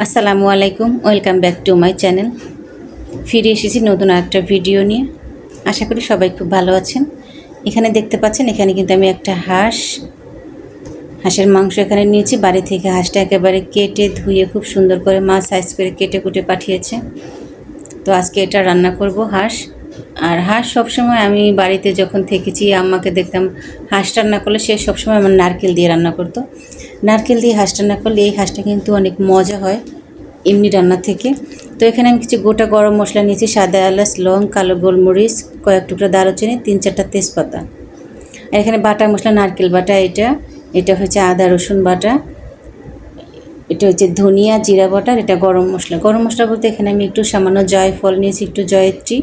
আসসালামু আলাইকুম, welcome back to my channel. ফিরে এসেছি নতুন একটা ভিডিও নিয়ে। আশা করি সবাই খুব ভালো আছেন। এখানে দেখতে পাচ্ছেন, এখানে কিন্তু আমি একটা হাঁসের মাংস এখানে নিয়েছি। বাড়ি থেকে হাঁসটা একেবারে কেটে ধুয়ে খুব সুন্দর করে মা সাইজ করে কেটে কুটে পাঠিয়েছে। তো আজকে এটা রান্না করব হাঁস। আর হাঁস সবসময় আমি বাড়িতে যখন থেকেছি আম্মাকে দেখতাম হাঁস রান্না করলে সে সবসময় আমার নারকেল দিয়ে রান্না করতো। নারকেল দিয়ে হাঁস রান্না করলে এই হাঁসটা কিন্তু অনেক মজা হয় এমনি রান্না থেকে। তো এখানে আমি কিছু গোটা গরম মশলা নিয়েছি, সাদা এলাচ, লং, কালো গোলমরিচ, কয়েক টুকরা দারুচিনি, 3-4টা তেজপাতা। আর এখানে বাটা মশলা নারকেল বাটা, এটা হচ্ছে আদা রসুন বাটা, এটা হচ্ছে ধনিয়া জিরা বাটা, এটা গরম মশলা বলতে এখানে আমি একটু সামান্য জয়ফল নিয়েছি, একটু জয়ত্রী,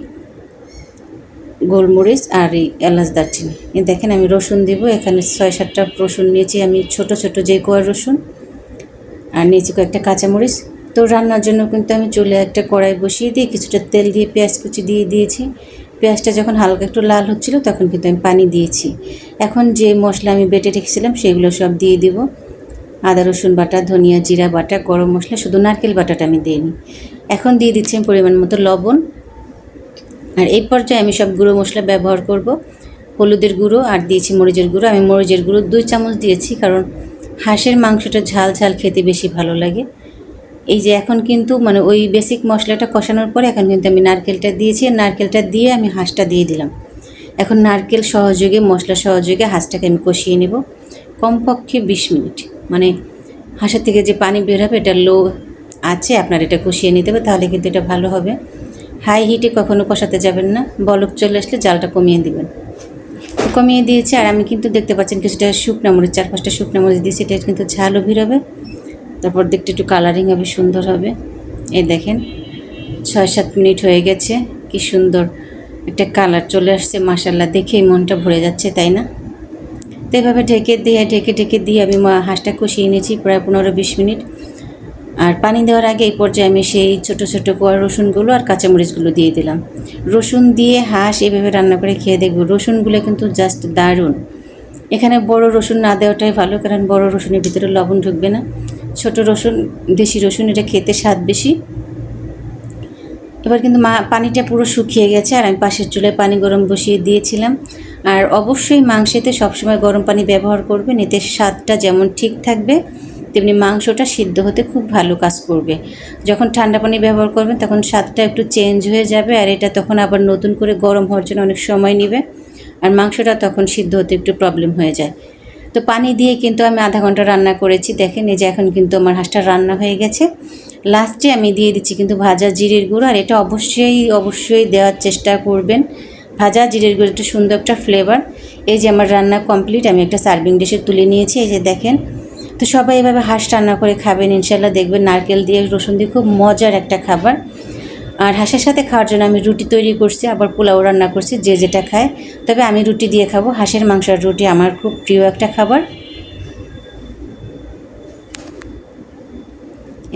গোলমরিচ আর এই এলাচ দারচিনি। দেখেন আমি রসুন দিব, এখানে 6-7টা রসুন নিয়েছি আমি, ছোট ছোট যে কোয়া রসুন, আর নিয়েছি কয়েকটা কাঁচামরিচ। তো রান্নার জন্য কিন্তু আমি চুলে একটা কড়াই বসিয়ে দিয়ে কিছুটা তেল দিয়ে পেঁয়াজ কুচি দিয়ে দিয়েছি। পেঁয়াজটা যখন হালকা একটু লাল হচ্ছিল তখন কিন্তু আমি পানি দিয়েছি। এখন যে মশলা আমি বেটে রেখেছিলাম সেগুলো সব দিয়ে দিব। আদা রসুন বাটা, ধনিয়া জিরা বাটা, গরম মশলা, শুধু নারকেল বাটাটা আমি দিইনি। এখন দিয়ে দিচ্ছি আমি পরিমাণ মতো লবণ। আর এই পর্যায়ে আমি সব গুঁড়ো মশলা ব্যবহার করব। হলুদের গুঁড়ো আর দিয়েছি মরিচের গুঁড়ো। আমি মরিচের গুঁড়ো 2 চামচ দিয়েছি, কারণ হাঁসের মাংসটা ঝাল ঝাল খেতে বেশি ভালো লাগে। এই যে এখন কিন্তু ওই বেসিক মশলাটা কষানোর পরে এখন কিন্তু আমি নারকেলটা দিয়েছি, আর নারকেলটা দিয়ে আমি হাঁসটা দিয়ে দিলাম। এখন নারকেল সহযোগে মশলা সহযোগে হাঁসটাকে আমি কষিয়ে নেব কমপক্ষে 20 মিনিট। হাঁসের থেকে যে পানি বের হবে এটা লো আছে, আপনার এটা কষিয়ে নিতে হবে, তাহলে কিন্তু এটা ভালো হবে। হাই হিটে কখনো কষাতে যাবেন না, বলক চলে আসলে জালটা কমিয়ে দিবেন। কমিয়ে দিয়েছি। আর আমি কিন্তু দেখতে পাচ্ছেন কিছুটা শুকনো মরিচ, 4-5টা শুকনো মরিচ দিয়েছি, এটা কিন্তু ঝালও বেরোবে, তারপর দেখতে একটু কালারিং হবে, সুন্দর হবে। এই দেখেন 6-7 মিনিট হয়ে গেছে, কি সুন্দর একটা কালার চলে আসছে, মাশাআল্লাহ, দেখেই মনটা ভরে যাচ্ছে, তাই না? তো এভাবে ঢেকে দিয়ে আমি হাঁসটা কষিয়ে নিয়েছি প্রায় 15-20 মিনিট। আর পানি দেওয়ার আগে এই পর্যায়ে আমি সেই ছোটো ছোটো কোয়া রসুনগুলো আর কাঁচামরিচগুলো দিয়ে দিলাম। রসুন দিয়ে হাঁস এভাবে রান্না করে খেয়ে দেখব, রসুনগুলো কিন্তু জাস্ট দারুণ। এখানে বড় রসুন না দেওয়াটাই ভালো, কারণ বড় রসুনের ভিতরে লবণ ঢুকবে না। ছোট রসুন, দেশি রসুন, এটা খেতে স্বাদ বেশি। এবার কিন্তু পানিটা পুরো শুকিয়ে গেছে, আর আমি পাশের চুলায় পানি গরম বসিয়ে দিয়েছিলাম। আর অবশ্যই মাংসেতে সবসময় গরম পানি ব্যবহার করবেন, এতে স্বাদটা যেমন ঠিক থাকবে তেমনি মাংসটা সিদ্ধ হতে খুব ভালো কাজ করবে। যখন ঠান্ডা পানি ব্যবহার করবেন তখন স্বাদটা একটু চেঞ্জ হয়ে যাবে, আর এটা তখন আবার নতুন করে গরম হওয়ার জন্য অনেক সময় নেবে, আর মাংসটা তখন সিদ্ধ হতে একটু প্রবলেম হয়ে যায়। তো পানি দিয়ে কিন্তু আমি আধা ঘন্টা রান্না করেছি। দেখেন এই যে এখন কিন্তু আমার হাঁসটা রান্না হয়ে গেছে। লাস্টে আমি দিয়ে দিচ্ছি কিন্তু ভাজা জিরের গুঁড়ো, আর এটা অবশ্যই দেওয়ার চেষ্টা করবেন। ভাজা জিরের গুঁড়ো একটা সুন্দর একটা ফ্লেভার। এই যে আমার রান্না কমপ্লিট, আমি একটা সার্ভিং ডিশে তুলে নিয়েছি, এই যে দেখেন। তো সবাই এভাবে হাঁস রান্না করে খাবেন, ইনশাল্লাহ দেখবেন নারকেল দিয়ে রসুন দিয়ে খুব মজার একটা খাবার। আর হাঁসের সাথে খাওয়ার জন্য আমি রুটি তৈরি করছি, আবার পোলাও রান্না করছি, যে যেটা খায়। তবে আমি রুটি দিয়ে খাবো, হাঁসের মাংস আর রুটি আমার খুব প্রিয় একটা খাবার।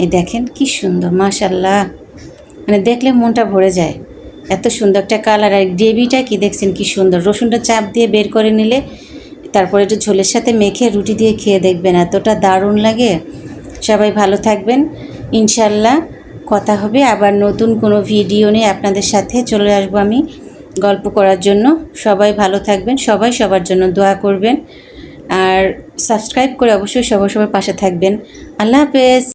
এই দেখেন কি সুন্দর, মাশাআল্লাহ, দেখলে মনটা ভরে যায়, এত সুন্দর একটা কালার। আর গ্রেভিটা কি দেখছেন কি সুন্দর, রসুনটা চাপ দিয়ে বের করে নিলে তারপরে একটু ঝোলের সাথে মেখে রুটি দিয়ে খেয়ে দেখবেন, এতটা দারুণ লাগে। সবাই ভালো থাকবেন, ইনশাল্লাহ কথা হবে আবার নতুন কোনো ভিডিও নিয়ে আপনাদের সাথে চলে আসবো আমি গল্প করার জন্য। সবাই ভালো থাকবেন, সবাই সবার জন্য দোয়া করবেন, আর সাবস্ক্রাইব করে অবশ্যই সবার পাশে থাকবেন। আল্লাহ হাফেজ।